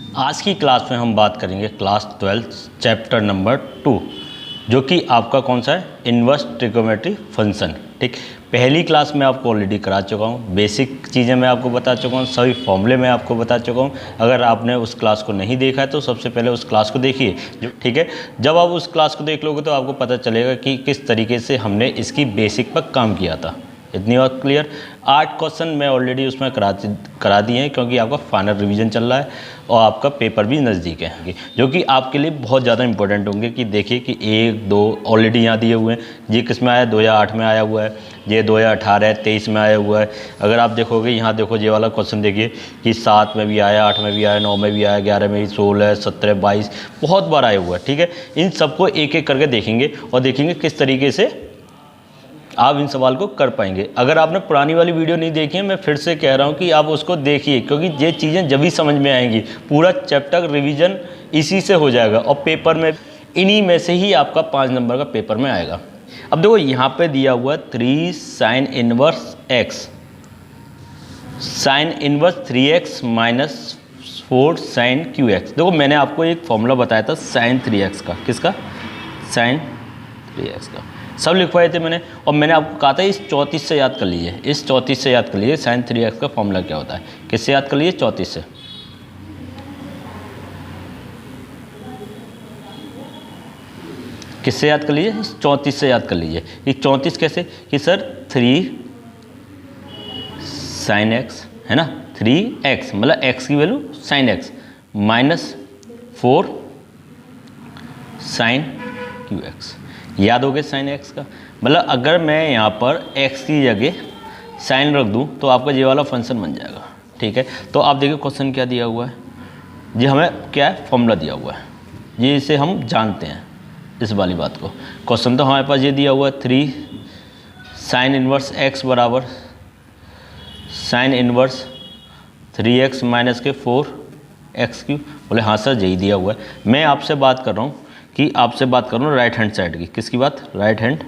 आज की क्लास में हम बात करेंगे क्लास 12 चैप्टर नंबर 2, जो कि आपका कौन सा है, इन्वर्स ट्रिग्नोमेट्री फंक्शन। ठीक, पहली क्लास में आपको ऑलरेडी करा चुका हूँ, बेसिक चीज़ें मैं आपको बता चुका हूँ, सभी फॉर्मूले मैं आपको बता चुका हूँ। अगर आपने उस क्लास को नहीं देखा है तो सबसे पहले उस क्लास को देखिए। ठीक है, जब आप उस क्लास को देख लोगे तो आपको पता चलेगा कि किस तरीके से हमने इसकी बेसिक पर काम किया था। इतनी बात क्लियर। 8 क्वेश्चन मैं ऑलरेडी उसमें करा दिए हैं, क्योंकि आपका फाइनल रिवीजन चल रहा है और आपका पेपर भी नज़दीक है, जो कि आपके लिए बहुत ज़्यादा इंपॉर्टेंट होंगे। कि देखिए कि 1, 2 ऑलरेडी यहाँ दिए हुए हैं। ये किस में आया, 2008 में आया हुआ है, ये 2018, 23 में आया हुआ है। अगर आप देखोगे यहाँ देखो, ये वाला क्वेश्चन देखिए कि 7 में भी आया, 8 में भी आया, 9 में भी आया, 11 में भी, 16, 17, 22 बहुत बार आया हुआ है। ठीक है, इन सबको एक एक करके देखेंगे और देखेंगे किस तरीके से आप इन सवाल को कर पाएंगे। अगर आपने पुरानी वाली वीडियो नहीं देखी है, मैं फिर से कह रहा हूँ कि आप उसको देखिए, क्योंकि ये चीज़ें जब भी समझ में आएंगी। पूरा चैप्टर रिवीजन इसी से हो जाएगा और पेपर में इन्हीं में से ही आपका 5 नंबर का पेपर में आएगा। अब देखो यहाँ पे दिया हुआ है 3 sine inverse x, sine inverse 3x minus 4 sine QX। देखो मैंने आपको एक फॉर्मूला बताया था साइन 3x का, किसका, साइन 3x का, सब लिखवाए थे मैंने। और मैंने आपको कहा था इस 34 से याद कर लीजिए, इस 34 से याद कर लीजिए साइन 3x का फॉर्मूला क्या होता है। किससे याद कर लीजिए, 34 से। किससे याद कर लीजिए, इस 34 से याद कर लीजिए। ये 34 कैसे कि सर 3 साइन x है ना, 3x मतलब x की value sine x minus 4 sine QX। याद हो गया साइन x का, मतलब अगर मैं यहाँ पर x की जगह साइन रख दूँ तो आपका ये वाला फंक्शन बन जाएगा। ठीक है, तो आप देखिए क्वेश्चन क्या दिया हुआ है, ये हमें क्या है, फॉर्मूला दिया हुआ है, ये इसे हम जानते हैं इस वाली बात को। क्वेश्चन तो हमारे पास ये दिया हुआ है 3 साइन इनवर्स x बराबर साइन इनवर्स 3x माइनस के 4x क्यूब। बोले हाँ सर यही दिया हुआ है। मैं आपसे बात कर रहा हूँ कि आपसे बात कर रहा हूँ राइट हैंड साइड की। किसकी बात, राइट हैंड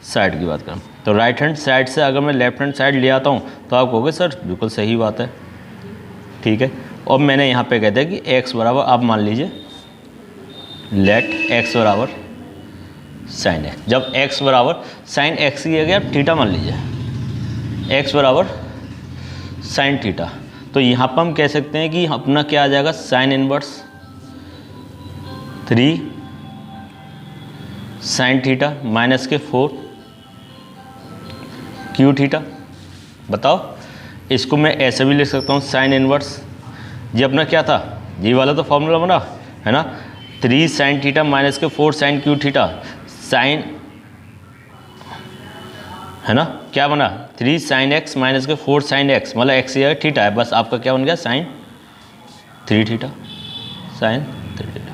साइड की बात कर रहा हूँ। तो राइट हैंड साइड से अगर मैं लेफ्ट हैंड साइड ले आता हूँ तो आप कहोगे सर बिल्कुल सही बात है। ठीक है, और मैंने यहाँ पे कहते हैं कि x बराबर, आप मान लीजिए लेट x बराबर साइन x। जब x बराबर साइन x की जगह आप थीटा मान लीजिए, x बराबर साइन थीटा, तो यहाँ पर हम कह सकते हैं कि अपना क्या आ जाएगा, sine inverse 3 sine theta minus के 4 क्यू थीटा। बताओ, इसको मैं ऐसे भी लिख सकता हूँ साइन इनवर्स, ये अपना क्या था, ये वाला तो फॉर्मूला बना है ना, 3 साइन थीटा माइनस के 4 साइन क्यू थीटा। साइन है ना, क्या बना, 3 साइन x माइनस के 4 साइन x, मतलब x ये थीटा है, बस आपका क्या बन गया, साइन 3 थीटा, साइन 3 थीटा।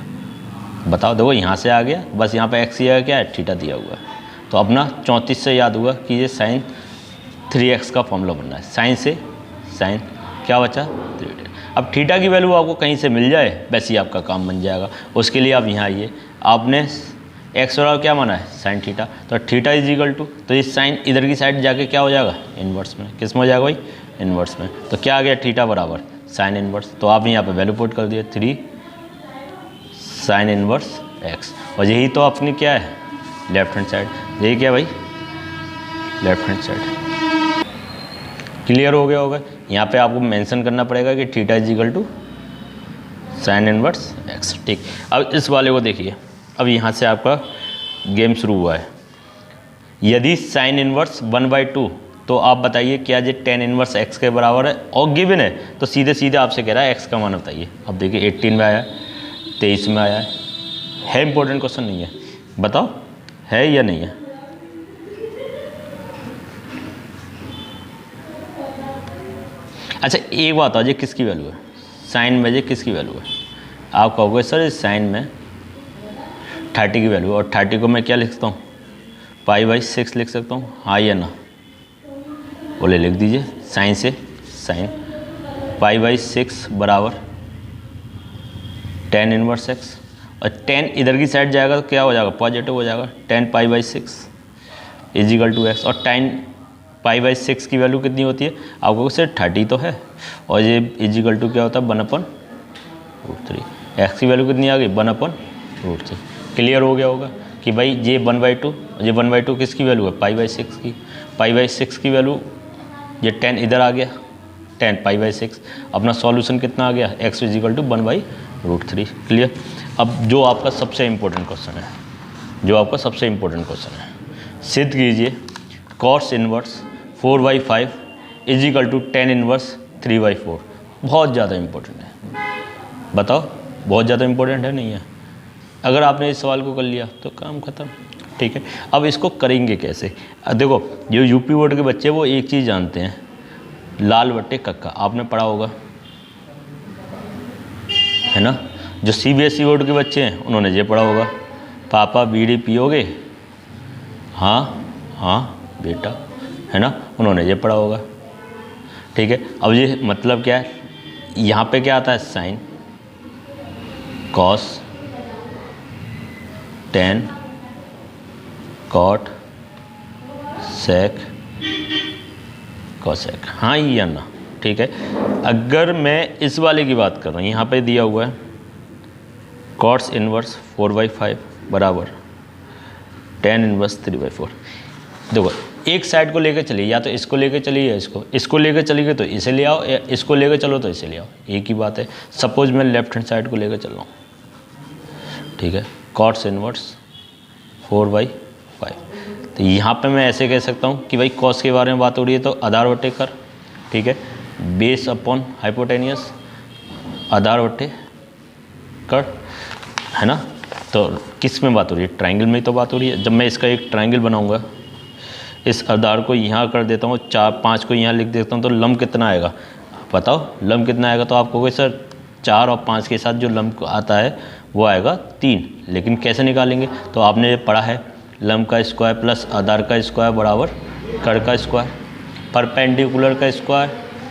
बताओ, देखो यहाँ से आ गया, बस यहाँ पे x ये क्या है, थीटा दिया हुआ है। तो अपना 34 से याद हुआ कि ये साइन 3x का फॉर्मूला बनना है। साइन से साइन क्या बचा, 3 थीटा। अब थीटा की वैल्यू आपको कहीं से मिल जाए वैसे ही आपका काम बन जाएगा। उसके लिए आप यहाँ आइए, आपने x बराबर क्या माना है, साइन थीटा, तो थीटा इज इक्वल टू, तो ये साइन इधर की साइड जाके क्या हो जाएगा, इन्वर्स में। किस में हो जाएगा भाई, इन्वर्स में। तो क्या आ गया, थीटा बराबर साइन इन्वर्स, तो आपने यहाँ पे वैल्यू पुट कर दिया 3 साइन इन्वर्स x। और यही तो अपनी क्या है, लेफ्ट हैंड साइड, यही क्या भाई, लेफ्ट हैंड साइड। क्लियर हो गया होगा। यहाँ पे आपको मेंशन करना पड़ेगा कि theta is equal to sine inverse x। ठीक, अब इस वाले को देखिए, अब यहाँ से आपका गेम शुरू हुआ है। यदि साइन इनवर्स 1/2, तो आप बताइए क्या ये tan इनवर्स x के बराबर है, और गिवन है तो सीधे सीधे आपसे कह रहा है x का मान बताइए। अब देखिए 18 में आया, 23 में आया है इंपॉर्टेंट क्वेश्चन नहीं है, बताओ है या नहीं है। अच्छा एक बात, ये किसकी वैल्यू है, साइन में ये किसकी वैल्यू है। आप कहोगे सर इस साइन में 30 की वैल्यू, और 30 को मैं क्या लिख सकता हूँ, π/6 लिख सकता हूँ, हाँ या ना, बोले लिख दीजिए। साइन से साइन π/6 बराबर tan इनवर्स x, और tan इधर की साइड जाएगा तो क्या हो जाएगा, पॉजिटिव हो जाएगा, tan π/6 is equal to x। और tan π/6 की वैल्यू कितनी होती है, आपको सिर्फ 30 तो है, और ये इज इक्वल टू क्या होता है, 1/√6 √3। एक्स की वैल्यू कितनी आ गई 1/√3। क्लियर हो गया होगा कि भाई ये 1/2, ये 1/2 किसकी वैल्यू है π/6 की, π/6 की वैल्यू ये 10 इधर आ गया, 10 π/6। अपना सॉल्यूशन कितना आ गया x = 1/√3। क्लियर। अब जो आपका सबसे इम्पोर्टेंट क्वेश्चन है, जो आपका सबसे इम्पोर्टेंट क्वेश्चन है, सिद्ध कीजिए cos इनवर्स 4/5 = tan इनवर्स 3/4। बहुत ज़्यादा इम्पोर्टेंट है, बताओ बहुत ज़्यादा इम्पोर्टेंट है नहीं है। अगर आपने इस सवाल को कर लिया तो काम खत्म। ठीक है, अब इसको करेंगे कैसे। देखो जो यूपी बोर्ड के बच्चे वो एक चीज़ जानते हैं, लाल बट्टे कक्का आपने पढ़ा होगा, है ना। जो सीबीएसई बोर्ड के बच्चे हैं उन्होंने ये पढ़ा होगा, पापा बीड़ी पियोगे, हाँ हाँ बेटा, है ना, उन्होंने ये पढ़ा होगा। ठीक है, अब ये मतलब क्या है, यहाँ पे क्या आता है साइन, कॉस, टेन, कॉट, सेक, कॉसेक, हाँ ये ना। ठीक है, अगर मैं इस वाले की बात कर रहा हूँ, यहाँ पे दिया हुआ है कॉट्स इनवर्स 4/5 बराबर tan इनवर्स 3/4। देखो एक साइड को लेकर चलिए, या तो इसको लेकर चलिए या इसको लेकर चलिए तो इसे ले आओ, या इसको लेकर चलो तो इसे ले आओ, एक ही बात है। सपोज मैं लेफ्ट हैंड साइड को लेकर चल रहा हूँ, ठीक है, कॉट्स इनवर्स 4/5। तो यहाँ पे मैं ऐसे कह सकता हूँ कि भाई कॉस के बारे में बात हो रही है तो आधार बटे कर, ठीक है, बेस अपॉन हाइपोटेनियस, आधार बटे कर, है ना। तो किस में बात हो रही है, ट्रायंगल में तो बात हो रही है। जब मैं इसका एक ट्रायंगल बनाऊंगा, इस आधार को यहाँ कर देता हूँ, 4 5 को यहाँ लिख देता हूँ, तो लंब कितना आएगा बताओ, लंब कितना आएगा। तो आप कहोगे सर 4 और 5 के साथ जो लंब आता है वो आएगा 3, लेकिन कैसे निकालेंगे। तो आपने ये पढ़ा है लंब का स्क्वायर प्लस आधार का स्क्वायर बराबर कर का स्क्वायर, परपेंडिकुलर का स्क्वायर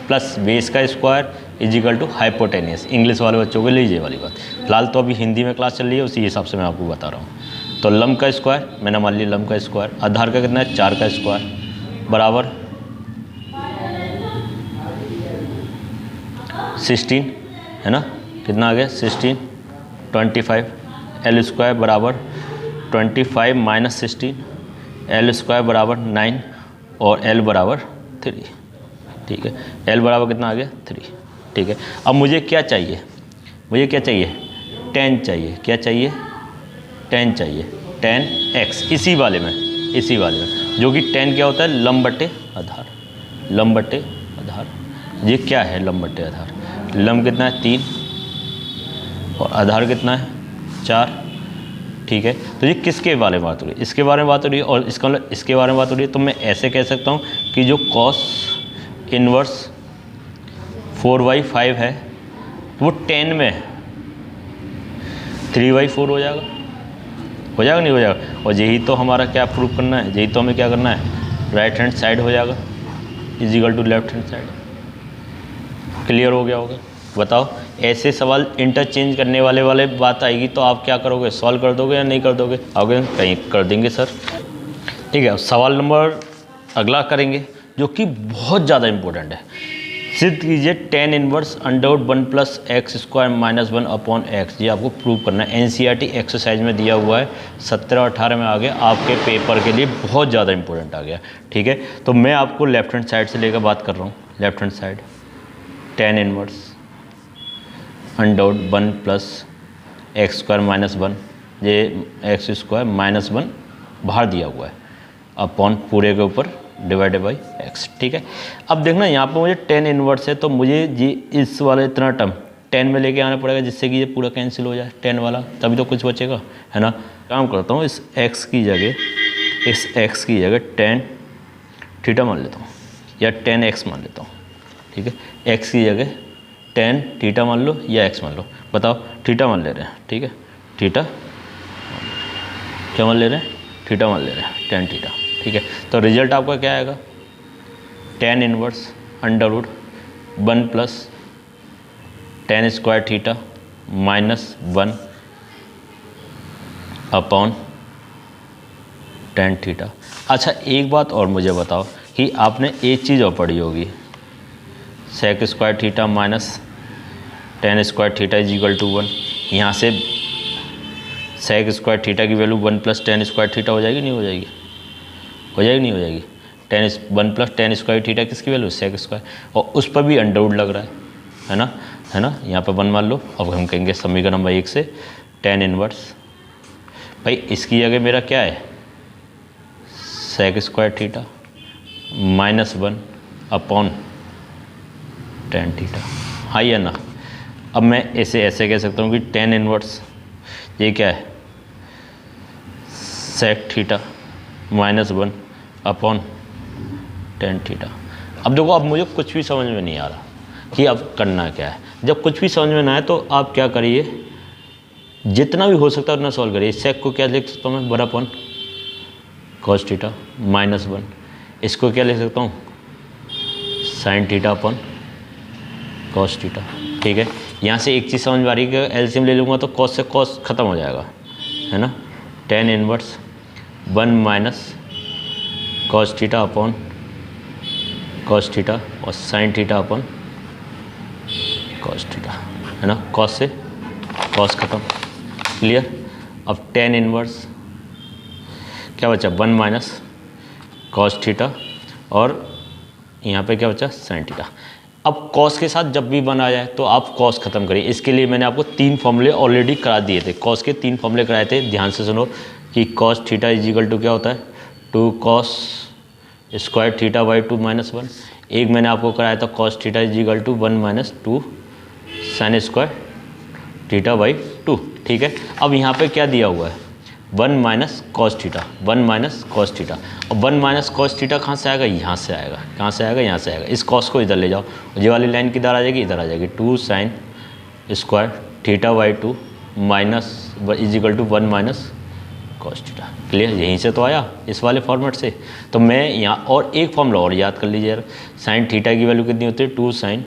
प्लस बेस का square is equal to hypotenuse. English वाले बच्चों के लिए ये वाली बात, फिलहाल तो अभी हिंदी में क्लास चल रही है, उसी हिसाब से मैं आपको बता रहा हूँ। तो लंब का स्क्वायर मैंने मान लिया, लंब का स्क्वायर, आधार का कितना है 4 का स्क्वायर बराबर 16, है ना, कितना आ गया 16, 25, एल स्क्वायर बराबर 25 माइनस 16, एल स्क्वायर बराबर 9 और एल बराबर 3। ठीक है, एल बराबर कितना आ गया 3। ठीक है, अब मुझे क्या चाहिए, मुझे क्या चाहिए, tan चाहिए। क्या चाहिए, tan चाहिए, tan x, इसी वाले में जो कि tan क्या होता है लंब बटे आधार, लंब बटे आधार। ये क्या है लंब बटे आधार, लंब कितना है 3 और आधार कितना है 4। ठीक है, तो ये किसके बारे में बात हो रही है, इसके बारे में बात हो रही है, और इसका मतलब इसके बारे में बात हो रही है। तो मैं ऐसे कह सकता हूँ कि जो cos इनवर्स 4/5 है वो tan में 3/4 हो जाएगा, नहीं हो जाएगा। और यही तो हमारा क्या प्रूव करना है, यही तो हमें क्या करना है, राइट हैंड साइड हो जाएगा is equal to left hand side. Clear हो गया होगा। बताओ ऐसे सवाल इंटरचेंज करने वाले बात आएगी तो आप क्या करोगे, सॉल्व कर दोगे या नहीं कर दोगे, आओगे कहीं कर देंगे सर। ठीक है, सवाल नंबर अगला करेंगे जो कि बहुत ज़्यादा इंपॉर्टेंट है। सिद्ध कीजिए tan inverse √1 plus x square minus 1 upon x. ये आपको प्रूव करना है, एनसीईआरटी एक्सरसाइज में दिया हुआ है, 17 और 18 में आ गया, आपके पेपर के लिए बहुत ज़्यादा इंपॉर्टेंट आ गया। ठीक है, तो मैं आपको लेफ्ट हैंड साइड से लेकर बात कर रहा हूँ। Left hand side tan inverse √1 plus x square minus 1, ये एक्स स्क्वायर माइनस 1 बाहर दिया हुआ है, अपॉन पूरे के ऊपर डिवाइडेड बाई एक्स। ठीक है, अब देखना यहाँ पे मुझे tan इनवर्स है तो मुझे ये इस वाला इतना टर्म tan में लेके आना पड़ेगा जिससे कि ये पूरा कैंसिल हो जाए tan वाला, तभी तो कुछ बचेगा, है ना। काम करता हूँ, इस x की जगह tan थीटा मान लेता हूँ या tan x मान लेता हूँ। ठीक है, x की जगह tan थीटा मान लो या x मान लो, बताओ थीटा मान ले रहे हैं। ठीक है, थीटा क्या मान ले रहे हैं, थीटा मान ले रहे हैं, tan थीटा। ठीक है, तो रिजल्ट आपका क्या आएगा, tan inverse √1 plus tan square theta minus 1 upon tan theta. अच्छा एक बात और मुझे बताओ कि आपने एक चीज़ और पढ़ी होगी, sec square theta minus tan square theta is equal to 1। यहाँ से सेक स्क्वायर थीटा की value 1 plus tan square theta हो जाएगी, नहीं हो जाएगी? हो जाएगी, नहीं हो जाएगी? 1 प्लस टेन स्क्वायर थीटा किसकी वैल्यू? सेक स्क्वायर, और उस पर भी अंडर रूट लग रहा है ना, है ना। यहाँ पर 1 मान लो। अब हम कहेंगे समीकरण नंबर 1 से टेन इनवर्स, भाई इसकी जगह मेरा क्या है? Sec square theta -1 upon tan theta, हाँ या ना। अब मैं इसे ऐसे कह सकता हूँ कि टेन इनवर्स ये क्या है? Sec theta -1 upon tan theta. अब देखो, अब मुझे कुछ भी समझ में नहीं आ रहा कि अब करना क्या है। जब कुछ भी समझ में ना आए तो आप क्या करिए, जितना भी हो सकता है उतना सॉल्व करिए। सेक को क्या लिख सकता हूँ मैं? 1 अपॉन कॉस थीटा -1। इसको क्या लिख सकता हूँ? Sign theta upon cos theta. ठीक है, यहाँ से एक चीज़ समझ में आ रही है कि एलसीएम ले लूँगा तो कॉस से कॉस ख़त्म हो जाएगा, है ना। Tan inverse 1 minus cos theta upon cos theta और sine theta upon cos theta, है ना। कॉस से कॉस ख़त्म, क्लियर। अब टेन इनवर्स क्या बचा? 1 माइनस कॉस थीटा और यहाँ पे क्या बचा? Sine theta. अब कॉस के साथ जब भी 1 आ जाए तो आप कॉस ख़त्म करिए। इसके लिए मैंने आपको 3 फॉर्मूले ऑलरेडी करा दिए थे, कॉस के 3 फॉर्मूले कराए थे। ध्यान से सुनो कि cos theta is equal to क्या होता है? 2 कॉस स्क्वायर थीटा बाई 2 -1। एक मैंने आपको कराया था cos theta is equal to 1 minus 2 sine square theta by 2। ठीक है, अब यहाँ पे क्या दिया हुआ है? 1 minus cos theta, 1 minus cos theta. और 1 माइनस कॉस थीटा कहाँ से आएगा? यहाँ से आएगा। कहाँ से आएगा? यहाँ से आएगा। इस कॉस को इधर ले जाओ, ये वाली लाइन किधर आ जाएगी? इधर आ जाएगी। 2 sine square theta by 2 minus is equal to 1 minus cos theta. Clear? यहीं से तो आया, इस वाले फॉर्मेट से। तो मैं यहाँ और एक फॉर्मूला और याद कर लीजिए यार। साइन थीटा की वैल्यू कितनी होती है? 2 sine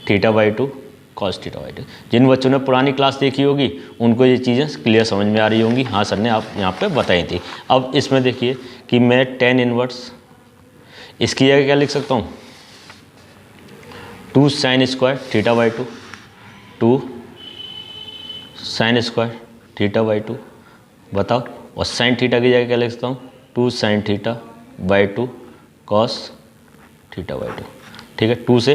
theta by 2 cos theta by 2। जिन बच्चों ने पुरानी क्लास देखी होगी उनको ये चीज़ें क्लियर समझ में आ रही होंगी। हाँ सर ने आप यहाँ पे बताई थी। अब इसमें देखिए कि मैं टेन इनवर्स इसकी जगह क्या लिख सकता हूँ? 2 sine square theta by 2, 2 sine square theta by 2, बताओ। और साइन थीटा की जगह क्या लिख सकता हूँ? 2 sine theta by 2 cos theta by 2। ठीक है, 2 से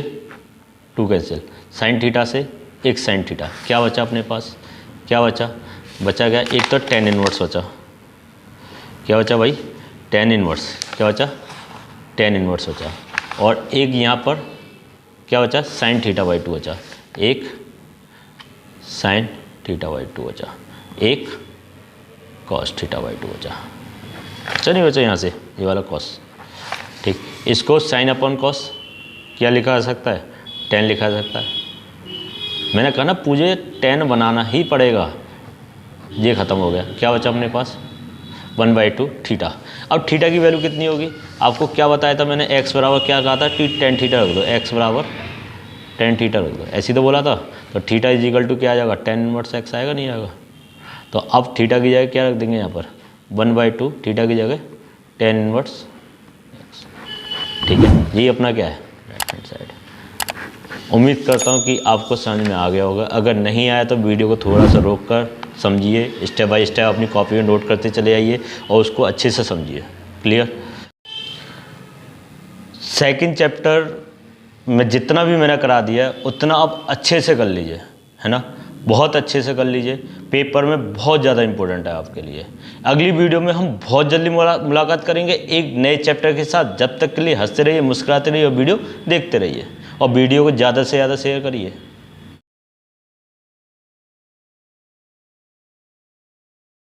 2 कैंसिल, साइन थीटा से एक साइन थीटा, क्या बचा अपने पास? क्या बचा? बचा गया एक तो टेन इनवर्स बचा। क्या बचा भाई? Tan inverse. क्या बचा? टेन इनवर्स बचा। और एक यहाँ पर क्या बचा? साइन थीटा बाई 2 बचा। एक साइन थीटा बाई 2 बचा, एक कॉस थीटा बाई 2 बचा। अच्छा नहीं बचा यहाँ से ये वाला कॉस। ठीक, इसको साइन अपॉन कॉस क्या लिखा जा सकता है? टेन लिखा जा सकता है। मैंने कहा ना मुझे टेन बनाना ही पड़ेगा। ये ख़त्म हो गया। क्या बचा अपने पास? 1/2 थीटा। अब थीटा की वैल्यू कितनी होगी? आपको क्या बताया था मैंने? x बराबर क्या कहा था कि टेन थीटा रख दो, x बराबर टेन थीटा रख दो, ऐसी तो बोला था। तो थीटा इज इक्वल टू क्या आ जाएगा? टेन इनवर्स x आएगा, नहीं आएगा? तो अब थीटा की जगह क्या रख देंगे यहाँ पर? 1/2 थीटा की जगह टेन इनवर्स x। ठीक है, ये अपना क्या है? Right hand side. उम्मीद करता हूँ कि आपको समझ में आ गया होगा। अगर नहीं आया तो वीडियो को थोड़ा सा रोक कर समझिए, स्टेप बाय स्टेप अपनी कॉपी में नोट करते चले आइए और उसको अच्छे से समझिए। क्लियर? सेकंड चैप्टर में जितना भी मैंने करा दिया उतना आप अच्छे से कर लीजिए, है ना। बहुत अच्छे से कर लीजिए, पेपर में बहुत ज़्यादा इंपॉर्टेंट है आपके लिए। अगली वीडियो में हम बहुत जल्दी मुलाकात करेंगे एक नए चैप्टर के साथ। जब तक के लिए हंसते रहिए, मुस्कुराते रहिए और वीडियो देखते रहिए। और वीडियो को ज़्यादा से ज़्यादा शेयर करिए।